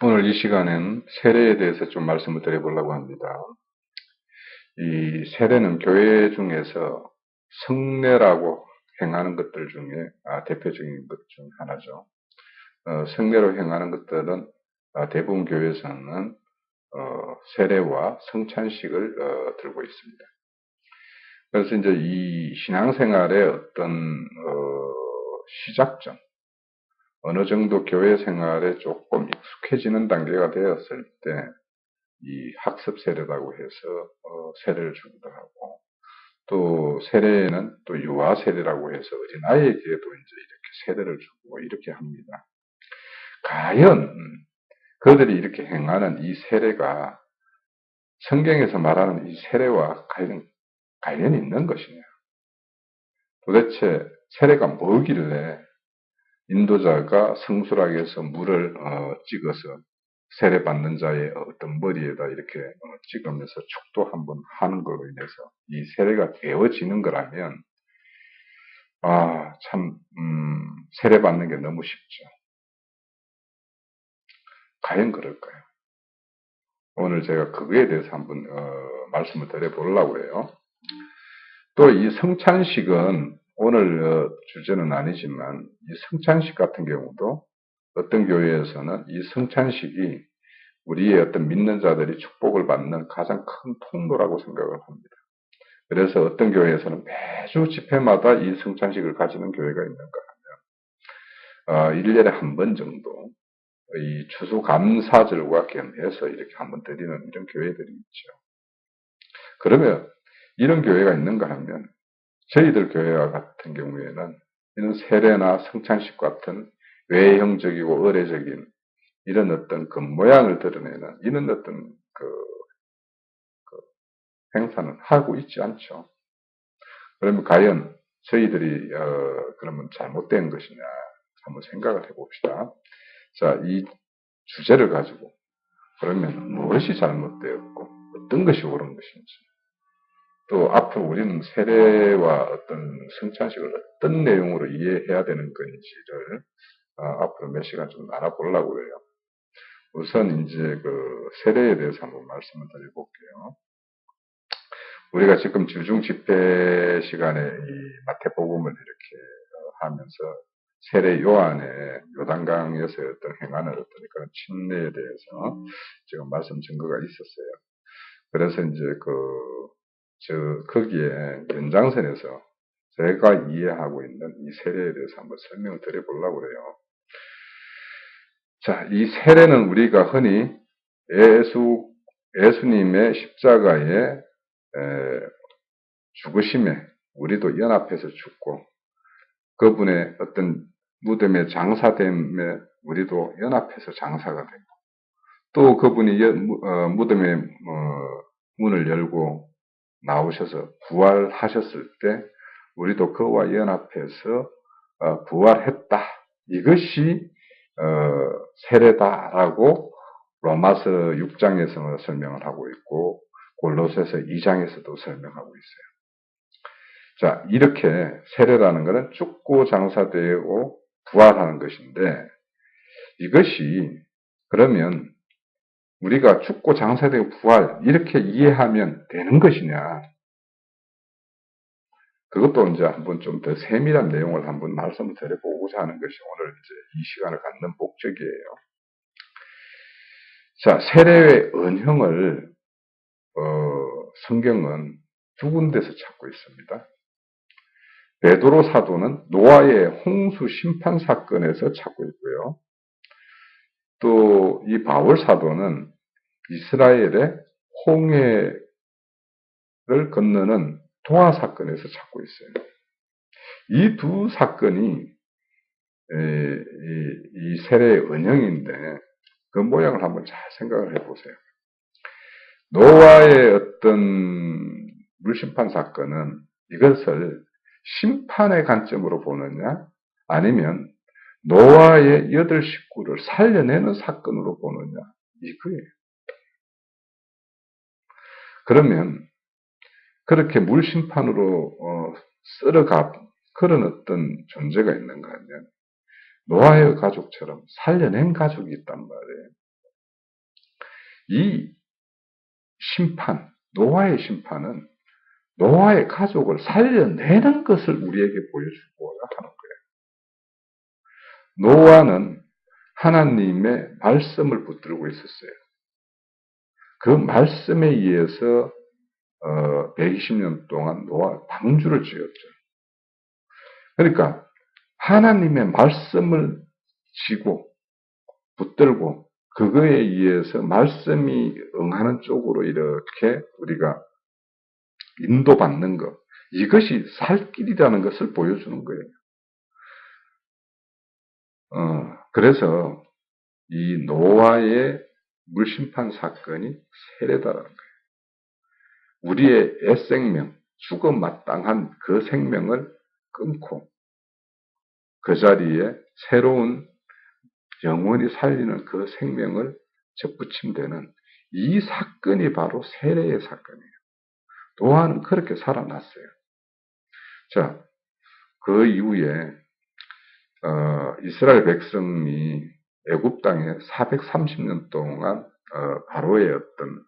오늘 이 시간엔 세례에 대해서 좀 말씀을 드려보려고 합니다. 이 세례는 교회 중에서 성례라고 행하는 것들 중에 대표적인 것 중 하나죠. 성례로 행하는 것들은 대부분 교회에서는 세례와 성찬식을 들고 있습니다. 그래서 이제 이 신앙생활의 어떤 시작점, 어느 정도 교회 생활에 조금 익숙해지는 단계가 되었을 때 이 학습 세례라고 해서 세례를 주기도 하고, 또 세례에는 또 유아 세례라고 해서 어린아이에게도 이제 이렇게 세례를 주고 이렇게 합니다. 과연 그들이 이렇게 행하는 이 세례가 성경에서 말하는 이 세례와 관련이 있는 것이냐? 도대체 세례가 뭐길래 인도자가 성수락에서 물을 찍어서 세례받는 자의 어떤 머리에다 이렇게 찍으면서 축도 한번 하는 걸로 인해서 이 세례가 되어지는 거라면, 참, 세례받는 게 너무 쉽죠. 과연 그럴까요? 오늘 제가 그거에 대해서 한번, 말씀을 드려보려고 해요. 또 이 성찬식은 오늘 주제는 아니지만, 이 성찬식 같은 경우도 어떤 교회에서는 이 성찬식이 우리의 어떤 믿는 자들이 축복을 받는 가장 큰 통로라고 생각을 합니다. 그래서 어떤 교회에서는 매주 집회마다 이 성찬식을 가지는 교회가 있는가 하면, 1년에 한 번 정도 이 추수감사절과 겸해서 이렇게 한번 드리는 이런 교회들이 있죠. 그러면 이런 교회가 있는가 하면 저희들 교회와 같은 경우에는 이런 세례나 성찬식 같은 외형적이고 의례적인 이런 어떤 그 모양을 드러내는 이런 어떤 행사는 하고 있지 않죠. 그러면 과연 저희들이 그러면 잘못된 것이냐 한번 생각을 해봅시다. 자, 이 주제를 가지고 그러면 무엇이 잘못되었고 어떤 것이 옳은 것인지, 또 앞으로 우리는 세례와 어떤 성찬식을 어떤 내용으로 이해해야 되는 건지를 앞으로 몇 시간 좀 나눠보려고 해요. 우선 이제 그 세례에 대해서 한번 말씀을 드려볼게요. 우리가 지금 주중 집회 시간에 이 마태복음을 이렇게 하면서 세례 요한의 요단강에서의 어떤 행하는 어떤 그런 침례에 대해서 지금 말씀 증거가 있었어요. 그래서 이제 거기에 연장선에서 제가 이해하고 있는 이 세례에 대해서 한번 설명을 드려보려고 해요. 자, 이 세례는 우리가 흔히 예수님의 십자가의 죽으심에 우리도 연합해서 죽고, 그분의 어떤 무덤의 장사됨에 우리도 연합해서 장사가 되고, 또 그분이 무덤의 문을 열고 나오셔서 부활하셨을 때 우리도 그와 연합해서 부활했다. 이것이 세례다라고 로마서 6장에서 설명을 하고 있고 골로새서 2장에서도 설명하고 있어요. 자, 이렇게 세례라는 것은 죽고 장사되고 부활하는 것인데, 이것이 그러면 우리가 죽고 장사되고 부활 이렇게 이해하면 되는 것이냐? 그것도 이제 한번 좀 더 세밀한 내용을 한번 말씀을 드려보고자 하는 것이 오늘 이제 이 시간을 갖는 목적이에요. 자, 세례의 은형을 성경은 두 군데서 찾고 있습니다. 베드로 사도는 노아의 홍수 심판 사건에서 찾고 있고요. 또 이 바울 사도는 이스라엘의 홍해를 건너는 동화 사건에서 찾고 있어요. 이 두 사건이 이 세례의 은형인데 그 모양을 한번 잘 생각을 해보세요. 노아의 어떤 물심판 사건은 이것을 심판의 관점으로 보느냐, 아니면 노아의 8 식구를 살려내는 사건으로 보느냐, 이거예요. 그러면 그렇게 물심판으로 쓸어가 그런 어떤 존재가 있는가 하면 노아의 가족처럼 살려낸 가족이 있단 말이에요. 이 심판, 노아의 심판은 노아의 가족을 살려내는 것을 우리에게 보여주고자 하는 거예요. 노아는 하나님의 말씀을 붙들고 있었어요. 그 말씀에 의해서 120년 동안 노아 방주를 지었죠. 그러니까 하나님의 말씀을 지고 붙들고 그거에 의해서 말씀이 응하는 쪽으로 이렇게 우리가 인도받는 것, 이것이 살 길이라는 것을 보여주는 거예요. 그래서 이 노아의 물심판 사건이 세례다라는 거예요. 우리의 애생명, 죽어 마땅한 그 생명을 끊고 그 자리에 새로운 영원히 살리는 그 생명을 접붙임되는 이 사건이 바로 세례의 사건이에요. 노아는 그렇게 살아났어요. 자, 그 이후에 이스라엘 백성이 애굽 땅에 430년 동안 바로의 어떤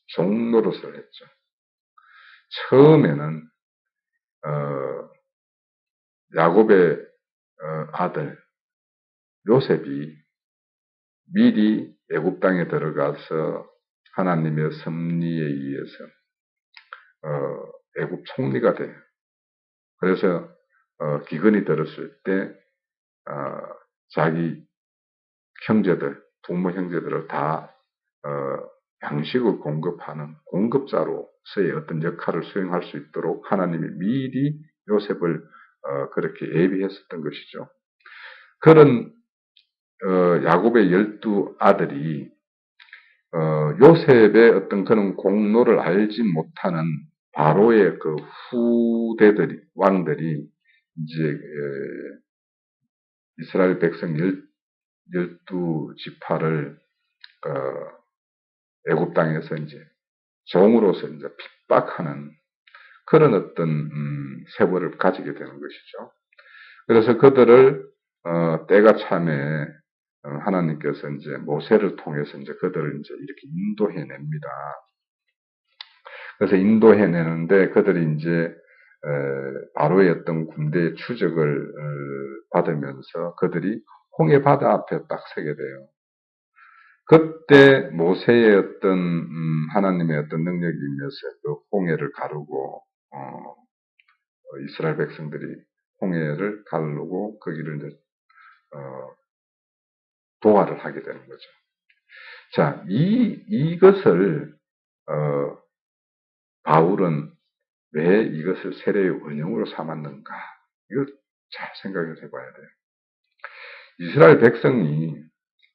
종노릇을 했죠. 처음에는 야곱의 아들 요셉이 미리 애굽 땅에 들어가서 하나님의 섭리에 의해서 애굽 총리가 돼요. 그래서 기근이 들었을 때 자기 형제들, 부모 형제들을 다 양식을 공급하는 공급자로서의 어떤 역할을 수행할 수 있도록 하나님이 미리 요셉을 그렇게 예비했었던 것이죠. 그런 야곱의 12아들이 요셉의 어떤 그런 공로를 알지 못하는 바로의 그 후대들이, 왕들이 이제 이스라엘 백성 12지파를 애굽 땅에서 이제 종으로서 이제 핍박하는 그런 어떤 세월을 가지게 되는 것이죠. 그래서 그들을 때가 참에 하나님께서 이제 모세를 통해서 이제 그들을 이제 이렇게 인도해냅니다. 그래서 인도해내는데 그들이 이제 바로의 어떤 군대의 추적을 받으면서 그들이 홍해 바다 앞에 딱 서게 돼요. 그때 모세의 어떤 하나님의 어떤 능력이 임해서 그 홍해를 가르고 이스라엘 백성들이 홍해를 가르고 거기를 이제 도하를 하게 되는 거죠. 자, 이것을 바울은 왜 이것을 세례의 원형으로 삼았는가? 이거 잘 생각을 해봐야 돼요. 이스라엘 백성이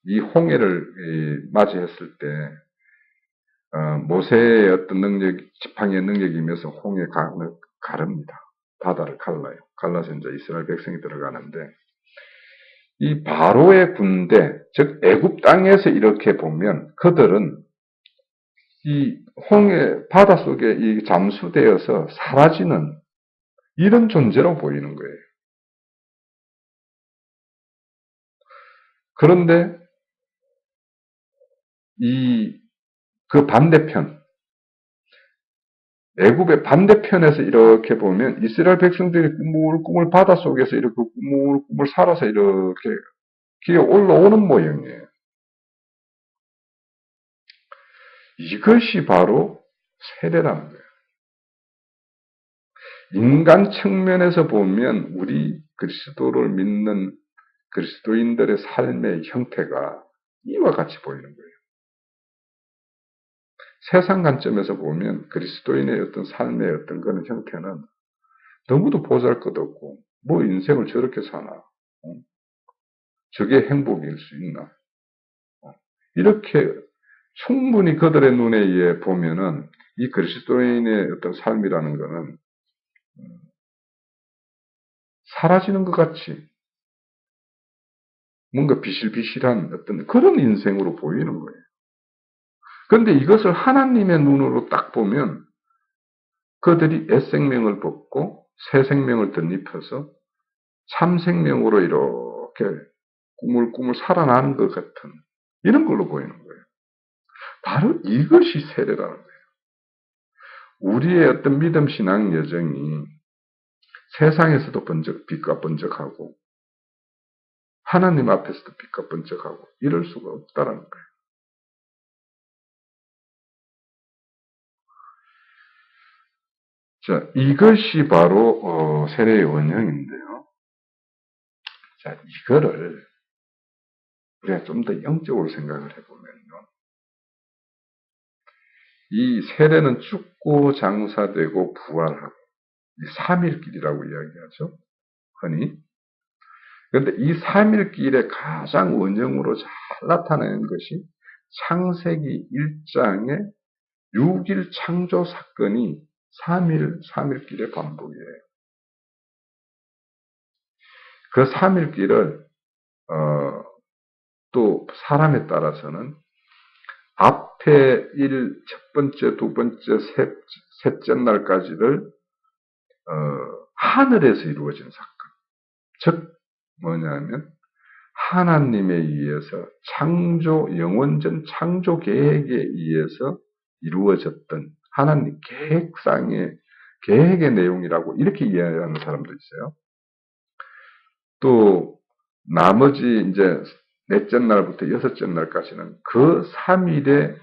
이 홍해를 맞이했을 때 모세의 어떤 능력, 지팡이의 능력이면서 홍해 가릅니다. 바다를 갈라요. 갈라서 이제 이스라엘 백성이 들어가는데 이 바로의 군대, 즉 애굽 땅에서 이렇게 보면 그들은 이 홍해 바다 속에 이 잠수되어서 사라지는 이런 존재로 보이는 거예요. 그런데 그 반대편, 애굽의 반대편에서 이렇게 보면 이스라엘 백성들이 꾸물꾸물 바다 속에서 이렇게 꾸물꾸물 살아서 이렇게 기어 올라오는 모양이에요. 이것이 바로 세례라는 거예요. 인간 측면에서 보면 우리 그리스도를 믿는 그리스도인들의 삶의 형태가 이와 같이 보이는 거예요. 세상 관점에서 보면 그리스도인의 어떤 삶의 어떤 그런 형태는 너무도 보잘것없고 뭐 인생을 저렇게 사나? 저게 행복일 수 있나? 이렇게 충분히 그들의 눈에 의해 보면은 이 그리스도인의 어떤 삶이라는 것은 사라지는 것 같이 뭔가 비실비실한 어떤 그런 인생으로 보이는 거예요. 그런데 이것을 하나님의 눈으로 딱 보면 그들이 옛생명을 벗고 새 생명을 덧입혀서 참 생명으로 이렇게 꾸물꾸물 살아나는 것 같은 이런 걸로 보이는 거예요. 바로 이것이 세례라는 거예요. 우리의 어떤 믿음 신앙 여정이 세상에서도 빛과 번쩍하고 하나님 앞에서도 빛과 번쩍하고 이럴 수가 없다는 거예요. 자, 이것이 바로 세례의 원형인데요. 자, 이거를 우리가 좀 더 영적으로 생각을 해보면요. 이 세례는 죽고 장사되고 부활하고 이 삼일길이라고 이야기하죠. 흔히. 그런데 이 삼일길의 가장 원형으로 잘 나타내는 것이 창세기 1장의 6일 창조 사건이 삼일길의 반복이에요. 그 삼일길을 또 사람에 따라서는 앞에 첫 번째, 두 번째, 셋째 날까지를 하늘에서 이루어진 사건. 즉 뭐냐면 하나님에 의해서 영원전 창조 계획에 의해서 이루어졌던 하나님 계획의 내용이라고 이렇게 이해하는 사람도 있어요. 또 나머지 이제 넷째 날부터 여섯째 날까지는 그 3일의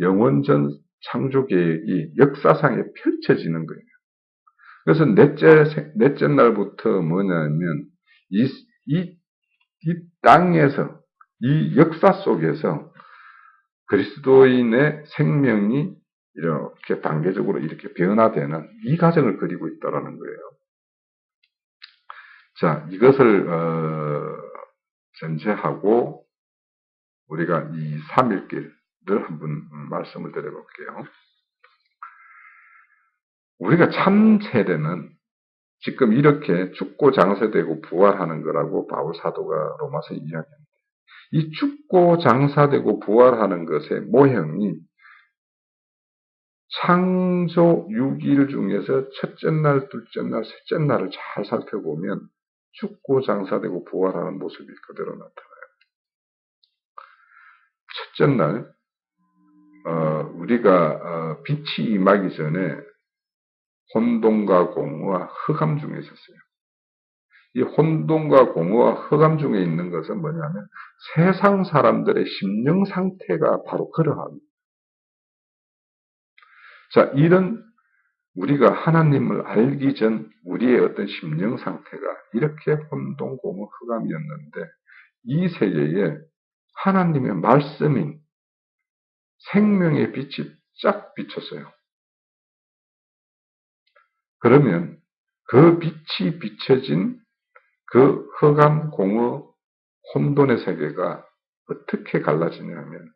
영원전 창조 계획이 역사상에 펼쳐지는 거예요. 그래서 넷째 날부터 뭐냐면 이 땅에서 이 역사 속에서 그리스도인의 생명이 이렇게 단계적으로 이렇게 변화되는 이 과정을 그리고 있다라는 거예요. 자, 이것을 전제하고 우리가 이 삼일길을 한번 말씀을 드려볼게요. 우리가 참 세례는 지금 이렇게 죽고 장사되고 부활하는 거라고 바울 사도가 로마서에 이야기합니다. 이 죽고 장사되고 부활하는 것의 모형이 창조 6일 중에서 첫째 날, 둘째 날, 셋째 날을 잘 살펴보면 죽고 장사되고 부활하는 모습이 그대로 나타나요. 첫째 날 우리가 빛이 임하기 전에 혼돈과 공허와 흑암 중에 있었어요. 이 혼돈과 공허와 흑암 중에 있는 것은 뭐냐면 세상 사람들의 심령 상태가 바로 그러합니다. 자, 이런 우리가 하나님을 알기 전 우리의 어떤 심령 상태가 이렇게 혼돈, 공허, 흑암이었는데 이 세계에 하나님의 말씀인 생명의 빛이 쫙 비쳤어요. 그러면 그 빛이 비춰진 그 흑암, 공허, 혼돈의 세계가 어떻게 갈라지냐면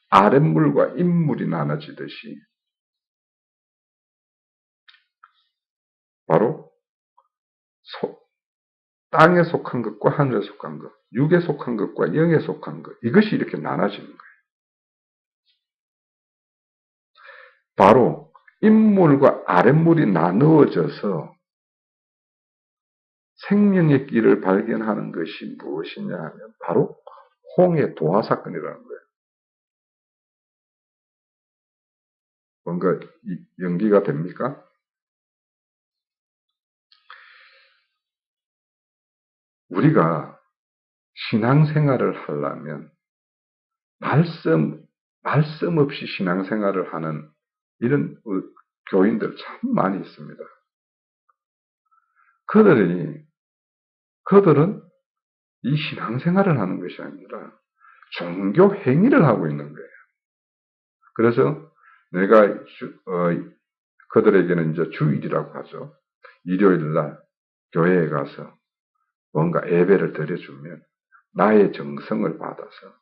아랫물과 윗물이 나눠지듯이 바로 땅에 속한 것과 하늘에 속한 것, 육에 속한 것과 영에 속한 것, 이것이 이렇게 나눠지는 거예요. 바로 윗물과 아랫물이 나누어져서 생명의 길을 발견하는 것이 무엇이냐 하면 바로 홍해 도화 사건이라는 거예요. 뭔가 연기가 됩니까? 우리가 신앙생활을 하려면 말씀 없이 신앙생활을 하는 이런 교인들 참 많이 있습니다. 그들은 이 신앙생활을 하는 것이 아니라 종교 행위를 하고 있는 거예요. 그래서 내가 그들에게는 이제 주일이라고 하죠. 일요일 날 교회에 가서 뭔가 예배를 드려주면 나의 정성을 받아서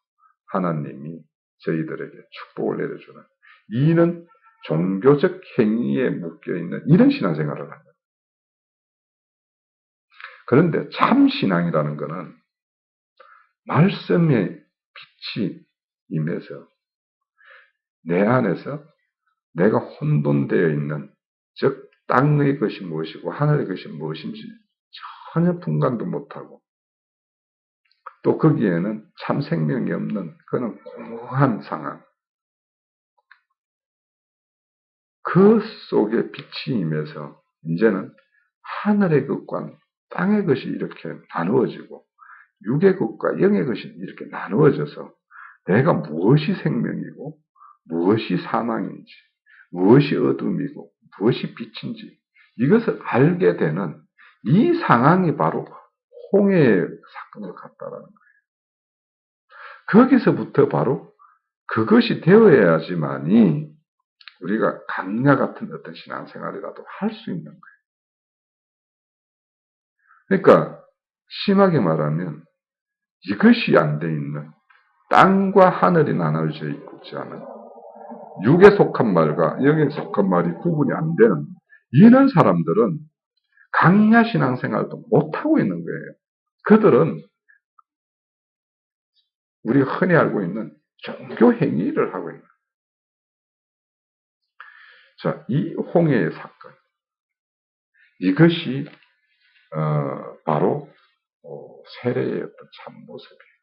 하나님이 저희들에게 축복을 내려주는 이는 종교적 행위에 묶여있는 이런 신앙생활을 합니다. 그런데 참 신앙이라는 것은 말씀의 빛이 임해서 내 안에서 내가 혼돈되어 있는 즉 땅의 것이 무엇이고 하늘의 것이 무엇인지 전혀 분간도 못하고 또 거기에는 참 생명이 없는 그런 공허한 상황 그 속에 빛이 임해서 이제는 하늘의 것과 땅의 것이 이렇게 나누어지고 육의 것과 영의 것이 이렇게 나누어져서 내가 무엇이 생명이고 무엇이 사망인지 무엇이 어둠이고 무엇이 빛인지 이것을 알게 되는 이 상황이 바로 홍해의 사건을 갖다라는 거예요. 거기서부터 바로 그것이 되어야지만이 우리가 강야 같은 어떤 신앙생활이라도 할 수 있는 거예요. 그러니까 심하게 말하면 이것이 안 돼 있는 땅과 하늘이 나눠져 있지 않은 육에 속한 말과 영에 속한 말이 구분이 안 되는 이런 사람들은 강야 신앙생활도 못하고 있는 거예요. 그들은 우리가 흔히 알고 있는 종교 행위를 하고 있는 거예요. 자, 이 홍해의 사건 이것이 바로 세례의 어떤 참모습이에요.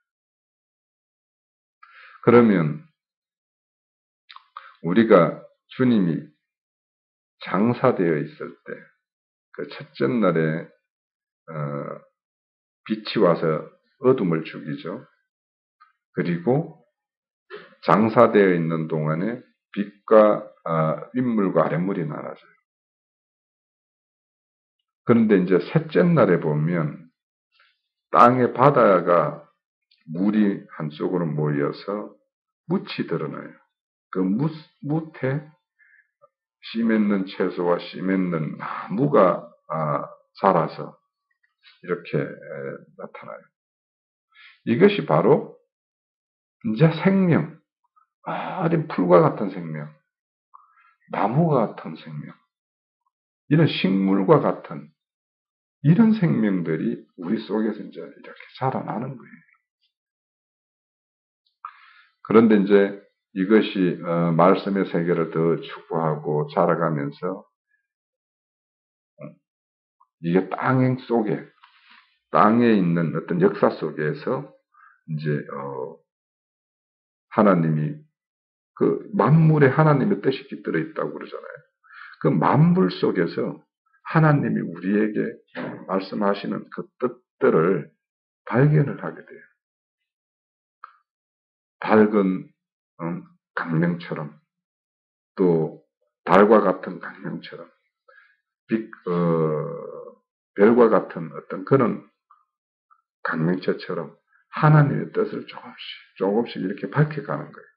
그러면 우리가 주님이 장사되어 있을 때 그 첫째 날에 빛이 와서 어둠을 죽이죠. 그리고 장사되어 있는 동안에 빛과 윗물과 아랫물이 나눠져요. 그런데 이제 셋째 날에 보면 땅의 바다가 물이 한쪽으로 모여서 묻이 드러나요. 그 묻에 씨 맺는 채소와 씨 맺는 나무가 자라서 이렇게 나타나요. 이것이 바로 이제 생명, 어린 풀과 같은 생명, 나무와 같은 생명, 이런 식물과 같은 이런 생명들이 우리 속에서 이제 이렇게 자라나는 거예요. 그런데 이제 이것이 말씀의 세계를 더 추구하고 자라가면서 이게 땅에 있는 어떤 역사 속에서 이제 하나님이 그 만물에 하나님의 뜻이 깃들어 있다고 그러잖아요. 그 만물 속에서 하나님이 우리에게 말씀하시는 그 뜻들을 발견을 하게 돼요. 밝은 강명처럼 또 달과 같은 강명처럼 별과 같은 어떤 그런 강명체처럼 하나님의 뜻을 조금씩 이렇게 밝혀가는 거예요.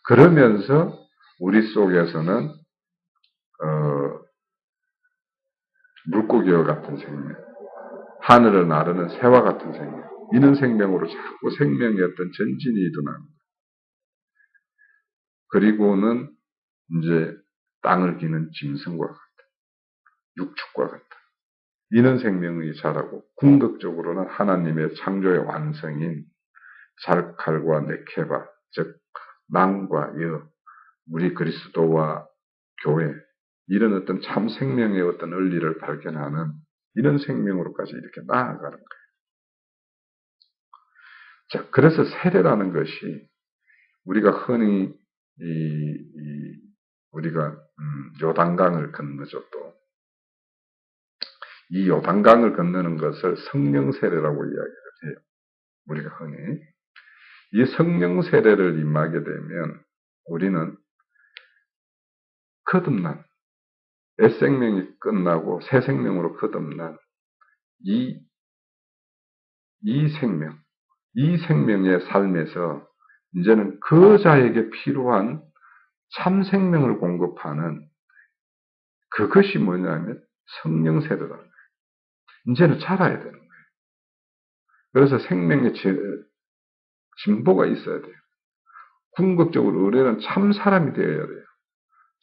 그러면서 우리 속에서는 물고기와 같은 생명, 하늘을 나르는 새와 같은 생명, 이런 생명으로 자꾸 생명의 어떤 전진이 일어나는 거예요. 그리고는 이제 땅을 기는 짐승과 같은, 육축과 같은 이런 생명이 자라고 궁극적으로는 하나님의 창조의 완성인 살칼과 네케바, 즉 남과 여, 우리 그리스도와 교회 이런 어떤 참 생명의 어떤 원리를 발견하는 이런 생명으로까지 이렇게 나아가는 거예요. 자, 그래서 세례라는 것이 우리가 흔히 우리가 요단강을 건너죠. 또 이 요단강을 건너는 것을 성령 세례라고 이야기를 해요. 우리가 흔히 이 성령 세례를 임하게 되면 우리는 거듭난 옛 생명이 끝나고 새 생명으로 거듭난 이 생명, 이 생명의 삶에서 이제는 그 자에게 필요한 참 생명을 공급하는 그것이 뭐냐면 성령 세례라는 거예요. 이제는 자라야 되는 거예요. 그래서 생명의 진보가 있어야 돼요. 궁극적으로 우리는 참 사람이 되어야 돼요.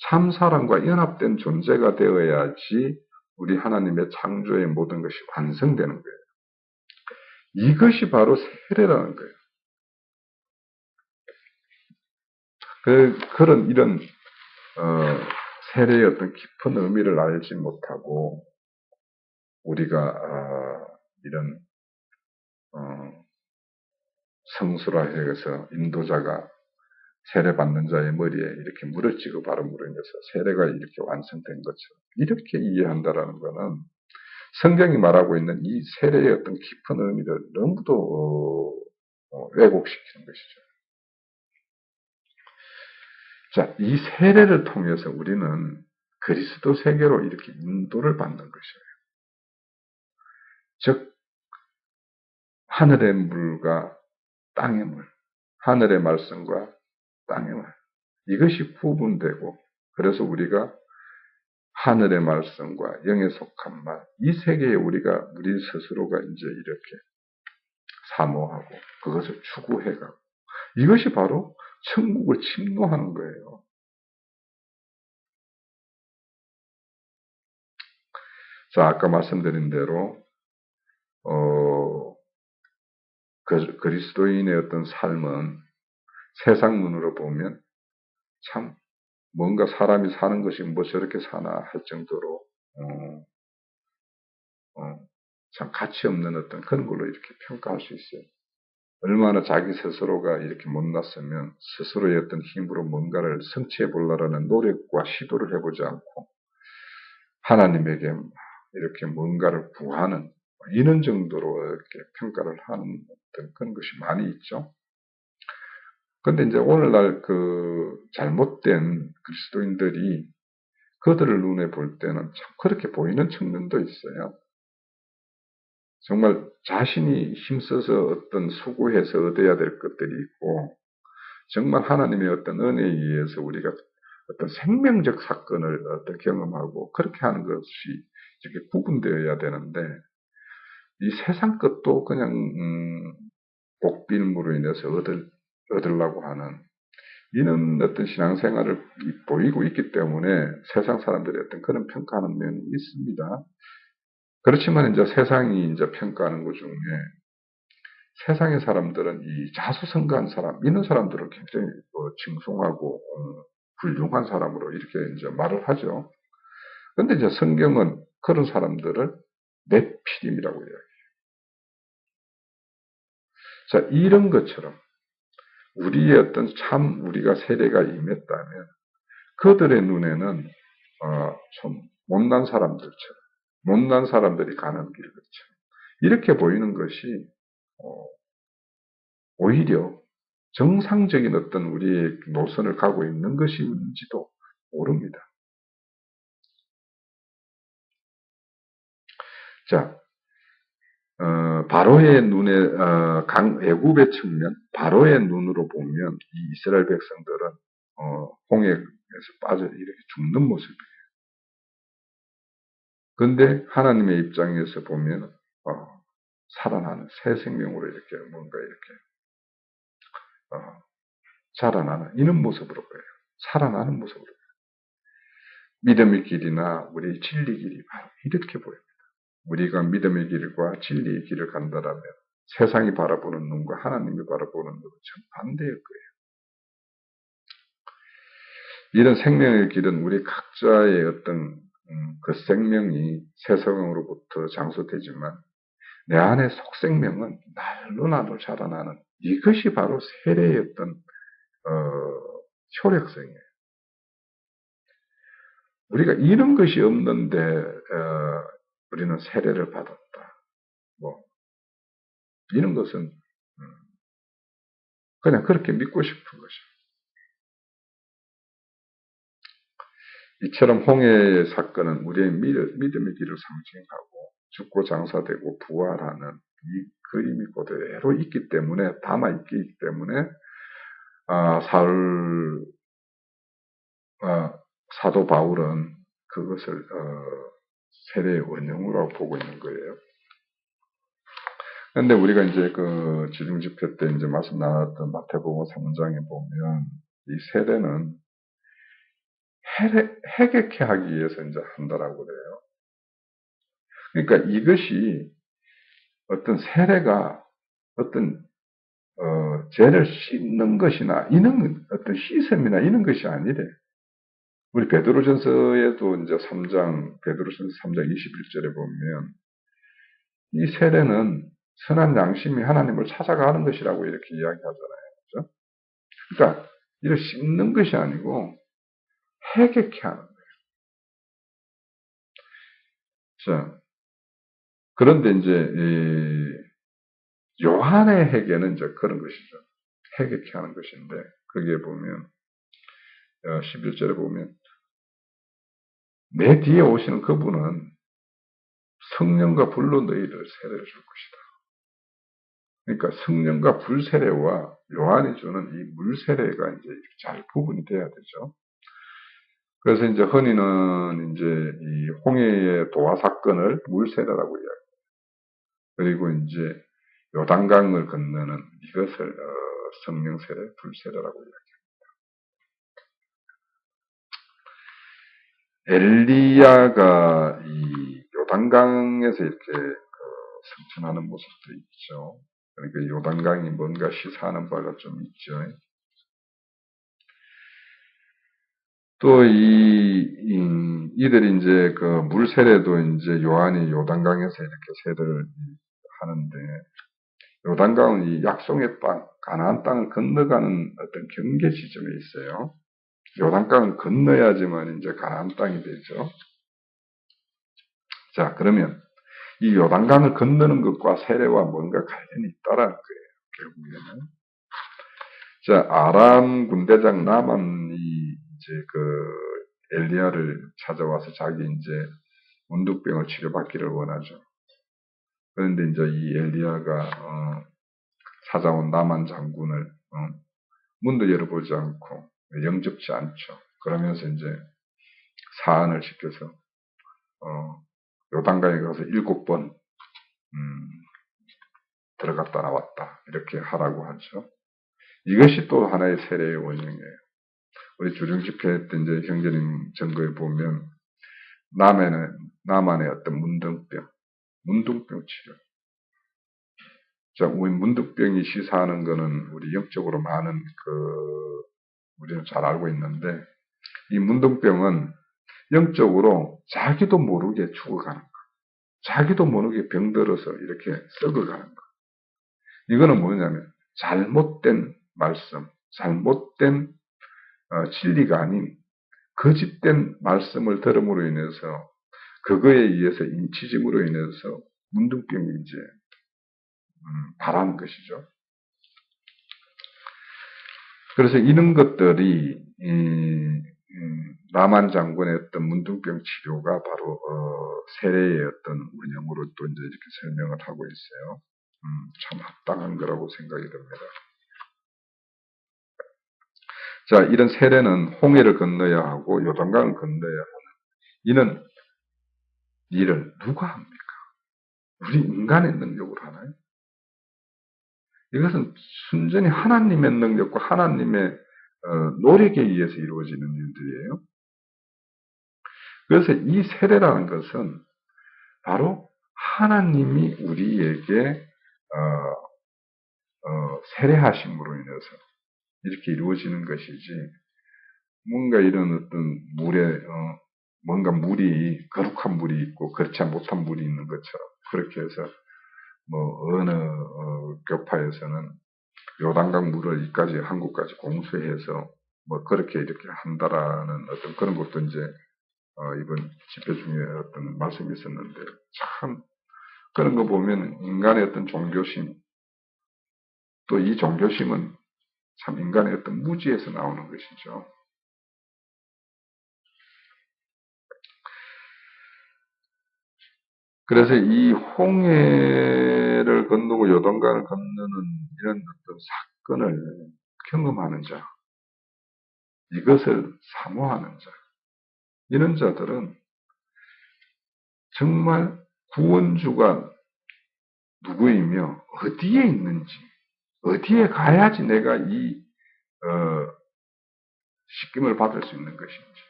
참 사람과 연합된 존재가 되어야지 우리 하나님의 창조의 모든 것이 완성되는 거예요. 이것이 바로 세례라는 거예요. 이런 세례의 어떤 깊은 의미를 알지 못하고 우리가 이런 성수라 해서 인도자가 세례 받는 자의 머리에 이렇게 물을 찍어 바름으로 인해서 세례가 이렇게 완성된 것처럼 이렇게 이해한다라는 것은 성경이 말하고 있는 이 세례의 어떤 깊은 의미를 너무도 왜곡시키는 것이죠. 자, 이 세례를 통해서 우리는 그리스도 세계로 이렇게 인도를 받는 것이에요. 즉, 하늘의 물과 땅의 물, 하늘의 말씀과 땅의 말. 이것이 구분되고, 그래서 우리가 하늘의 말씀과 영에 속한 말, 이 세계에 우리 스스로가 이제 이렇게 사모하고, 그것을 추구해가고, 이것이 바로 천국을 침노하는 거예요. 자, 아까 말씀드린 대로, 그리스도인의 어떤 삶은 세상 눈으로 보면 참 뭔가 사람이 사는 것이 뭐 저렇게 사나 할 정도로 참 가치 없는 어떤 그런 걸로 이렇게 평가할 수 있어요. 얼마나 자기 스스로가 이렇게 못났으면 스스로의 어떤 힘으로 뭔가를 성취해 보려는 노력과 시도를 해보지 않고 하나님에게 이렇게 뭔가를 구하는 이런 정도로 이렇게 평가를 하는 어떤 그런 것이 많이 있죠. 근데 이제 오늘날 잘못된 그리스도인들이 그들을 눈에 볼 때는 참 그렇게 보이는 측면도 있어요. 정말 자신이 힘써서 어떤 수고해서 얻어야 될 것들이 있고, 정말 하나님의 어떤 은혜에 의해서 우리가 어떤 생명적 사건을 어떤 경험하고, 그렇게 하는 것이 이렇게 구분되어야 되는데, 이 세상 것도 그냥, 복빌무로 인해서 얻으려고 하는, 이런 어떤 신앙생활을 보이고 있기 때문에 세상 사람들이 어떤 그런 평가하는 면이 있습니다. 그렇지만 이제 세상이 이제 평가하는 것 중에 세상의 사람들은 이 자수성가한 사람, 이런 사람들을 굉장히 칭송하고 훌륭한 사람으로 이렇게 이제 말을 하죠. 그런데 이제 성경은 그런 사람들을 네피림이라고 이야기해요. 자, 이런 것처럼 우리의 어떤 참 우리가 세례가 임했다면 그들의 눈에는 좀 못난 사람들이 가는 길처럼 이렇게 보이는 것이 오히려 정상적인 어떤 우리의 노선을 가고 있는 것인지도 모릅니다. 자, 바로의 눈에, 애굽의 측면, 바로의 눈으로 보면 이 이스라엘 백성들은, 홍해에서 빠져 이렇게 죽는 모습이에요. 근데 하나님의 입장에서 보면, 살아나는 새 생명으로 이렇게 뭔가 이렇게, 자라나는 이런 모습으로 보여요. 살아나는 모습으로 보여요. 믿음의 길이나 우리 진리 길이 바로 이렇게 보여요. 우리가 믿음의 길과 진리의 길을 간다라면 세상이 바라보는 눈과 하나님이 바라보는 눈은 정반대일 거예요. 이런 생명의 길은 우리 각자의 어떤 그 생명이 새 성령으로부터 장소되지만 내 안의 속생명은 날로 자라나는 이것이 바로 세례의 어떤 효력성이에요. 우리가 이런 것이 없는데 우리는 세례를 받았다. 뭐 이런 것은 그냥 그렇게 믿고 싶은 것이죠. 이처럼 홍해의 사건은 우리의 믿음의 길을 상징하고 죽고 장사되고 부활하는 이 그림이 그대로 있기 때문에 담아있기 때문에 사도 바울은 그것을 세례의 원형으로 보고 있는 거예요. 그런데 우리가 이제 그 지중집회 때 이제 말씀 나눴던 마태복음 3장에 보면 이 세례는 해결케 하기 위해서 이제 한다라고 그래요. 그러니까 이것이 어떤 세례가 어떤 죄를 씻는 것이나 이런 어떤 씻음이나 이런 것이 아니래. 우리 베드로전서에도 이제 베드로전서 3장 21절에 보면 이 세례는 선한 양심이 하나님을 찾아가는 것이라고 이렇게 이야기하잖아요. 그렇죠? 그러니까 이를 씹는 것이 아니고 해결케 하는 거예요. 자, 그런데 이제 요한의 해결은 이제 그런 것이죠. 해결케 하는 것인데 거기에 보면 11절에 보면 내 뒤에 오시는 그분은 성령과 불로 너희를 세례를 줄 것이다. 그러니까 성령과 불 세례와 요한이 주는 이 물 세례가 이제 잘 구분이 돼야 되죠. 그래서 이제 흔히는 이제 이 홍해의 도화 사건을 물 세례라고 이야기해요. 그리고 이제 요단강을 건너는 이것을 성령 세례, 불 세례라고 이야기해요. 엘리야가 이 요단강에서 이렇게 승천하는 모습도 있죠. 그러니까 요단강이 뭔가 시사하는 바가 좀 있죠. 또 이들이 이제 그 물 세례도 이제 요한이 요단강에서 이렇게 세례를 하는데, 요단강은 이 약속의 땅, 가나안 땅을 건너가는 어떤 경계 지점에 있어요. 요단강을 건너야지만 이제 가나안 땅이 되죠. 자, 그러면 이 요단강을 건너는 것과 세례와 뭔가 관련이 있다라는 거예요, 결국에는. 자, 아람 군대장 나만이 이제 엘리야를 찾아와서 자기 이제 문둥병을 치료받기를 원하죠. 그런데 이제 이 엘리야가 찾아온 나만 장군을 문도 열어보지 않고 영접지 않죠. 그러면서 이제 사안을 시켜서 요단강에 가서 7번 들어갔다 나왔다 이렇게 하라고 하죠. 이것이 또 하나의 세례의 원형이에요. 우리 주중집회 때 이제 형제님 증거에 보면 남한의 어떤 문둥병 치료. 자, 우리 문둥병이 시사하는 거는 우리 영적으로 많은 우리는 잘 알고 있는데, 이 문둥병은 영적으로 자기도 모르게 죽어가는 거. 자기도 모르게 병들어서 이렇게 썩어가는 거. 이거는 뭐냐면 잘못된 말씀, 잘못된 진리가 아닌 거짓된 말씀을 들음으로 인해서 그거에 의해서 인치짐으로 인해서 문둥병이 이제 발하는 것이죠. 그래서 이런 것들이 나만 장군의 어떤 문둥병 치료가 바로 세례의 어떤 원형으로 또 이제 이렇게 설명을 하고 있어요. 참 합당한 거라고 생각이 듭니다. 자, 이런 세례는 홍해를 건너야 하고 요단강을 건너야 하는 이는 일을 누가 합니까? 우리 인간의 능력으로 하나요? 이것은 순전히 하나님의 능력과 하나님의 노력에 의해서 이루어지는 일들이에요. 그래서 이 세례라는 것은 바로 하나님이 우리에게 세례하심으로 인해서 이렇게 이루어지는 것이지, 뭔가 이런 어떤 물에 뭔가 물이 거룩한 물이 있고 그렇지 못한 물이 있는 것처럼 그렇게 해서 뭐 어느 교파에서는 요단강 물을 이까지 한국까지 공수해서 뭐 그렇게 이렇게 한다라는 어떤 그런 것도 이제 이번 집회 중에 어떤 말씀이 있었는데, 참 그런 거 보면 인간의 어떤 종교심, 또 이 종교심은 참 인간의 어떤 무지에서 나오는 것이죠. 그래서 이 홍해를 건너고 요단강을 건너는 이런 어떤 사건을 경험하는 자, 이것을 사모하는 자, 이런 자들은 정말 구원주가 누구이며 어디에 있는지, 어디에 가야지 내가 이 씻김을 받을 수 있는 것인지.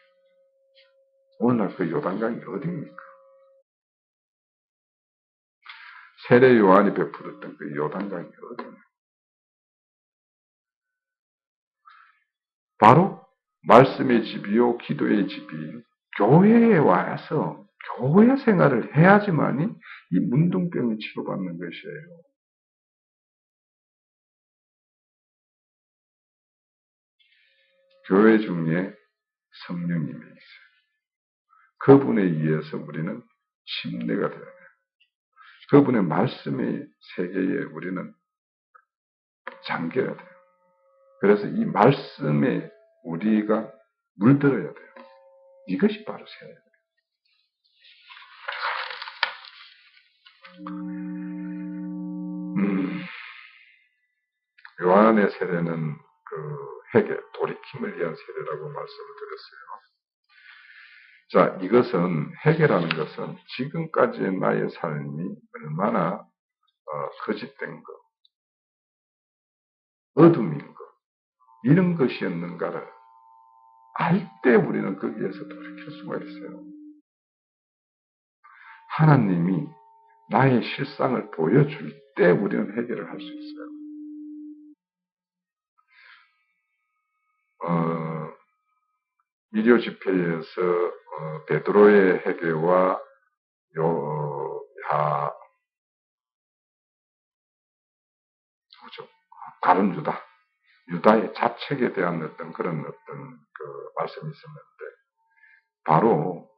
오늘날 그 요단강이 어디입니까? 세례 요한이 베풀었던 그 요단강이 어디입니까? 바로 말씀의 집이요 기도의 집이 교회에 와서 교회 생활을 해야지만이 이 문둥병이 치료받는 것이에요. 교회 중에 성령님이 있어요. 그분에 의해서 우리는 침례가 되어야 돼요. 그분의 말씀의 세계에 우리는 잠겨야 돼요. 그래서 이 말씀에 우리가 물들어야 돼요. 이것이 바로 세례예요. 요한의 세례는 회개, 돌이킴을 위한 세례라고 말씀을 드렸어요. 자, 이것은 회개라는 것은 지금까지의 나의 삶이 얼마나 거짓된 것, 어둠인 것, 이런 것이었는가를 알 때 우리는 거기에서 돌이킬 수가 있어요. 하나님이 나의 실상을 보여줄 때 우리는 회개를 할 수 있어요. 미디어 집회에서 베드로의 회개와 다른 유다의 자책에 대한 그런 말씀이 있었는데, 바로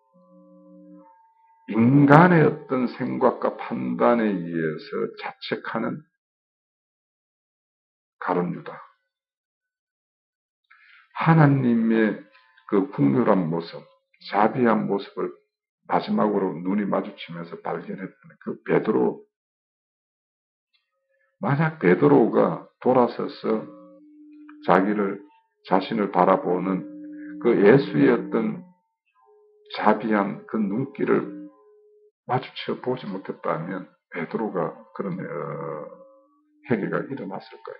인간의 어떤 생각과 판단에 의해서 자책하는 가룟 유다, 하나님의 그 국률한 모습, 자비한 모습을 마지막으로 눈이 마주치면서 발견했던 그 베드로, 만약 베드로가 돌아서서 자신을 바라보는 그 예수의 어떤 자비한 그 눈길을 마주쳐 보지 못했다면 베드로가 그런 회개가 일어났을까요?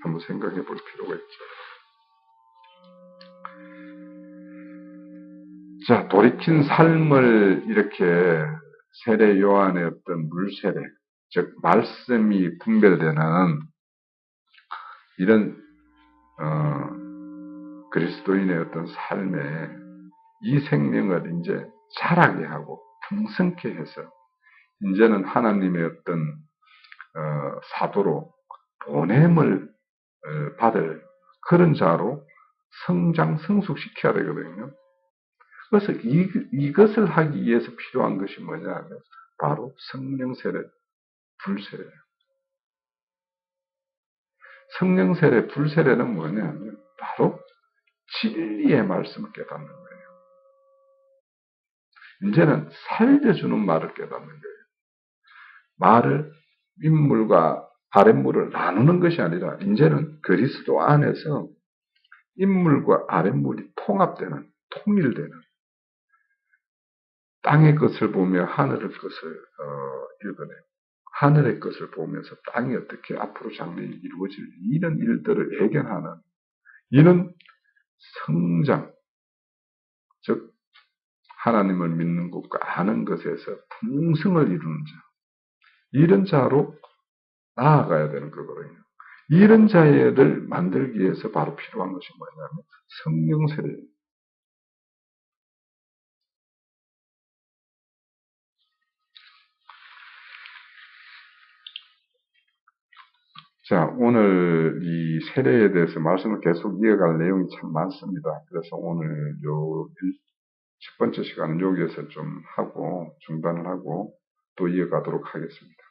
한번 생각해 볼 필요가 있죠. 자, 돌이킨 삶을 이렇게 세례 요한의 어떤 물세례, 즉 말씀이 분별되는 이런 그리스도인의 어떤 삶에 이 생명을 이제 자라게 하고 풍성케 해서 이제는 하나님의 어떤 사도로 보냄을 받을 그런 자로 성장 성숙시켜야 되거든요. 그래서 이것을 하기 위해서 필요한 것이 뭐냐면 바로 성령 세례, 불세례예요. 성령 세례, 불세례는 뭐냐면 바로 진리의 말씀을 깨닫는 거예요. 이제는 살려주는 말을 깨닫는 거예요. 말을 인물과 아랫물을 나누는 것이 아니라 이제는 그리스도 안에서 인물과 아랫물이 통합되는, 통일되는, 땅의 것을 보며 하늘의 것을 읽어내고 하늘의 것을 보면서 땅이 어떻게 앞으로 장래에 이루어질 이런 일들을 예견하는 이는 성장, 즉 하나님을 믿는 것과 아는 것에서 풍성을 이루는 자, 이런 자로 나아가야 되는 거거든요. 이런 자를 만들기 위해서 바로 필요한 것이 뭐냐면 성령 세례예요. 자, 오늘 이 세례에 대해서 말씀을 계속 이어갈 내용이 참 많습니다. 그래서 오늘 첫 번째 시간은 여기에서 좀 하고 중단을 하고 또 이어가도록 하겠습니다.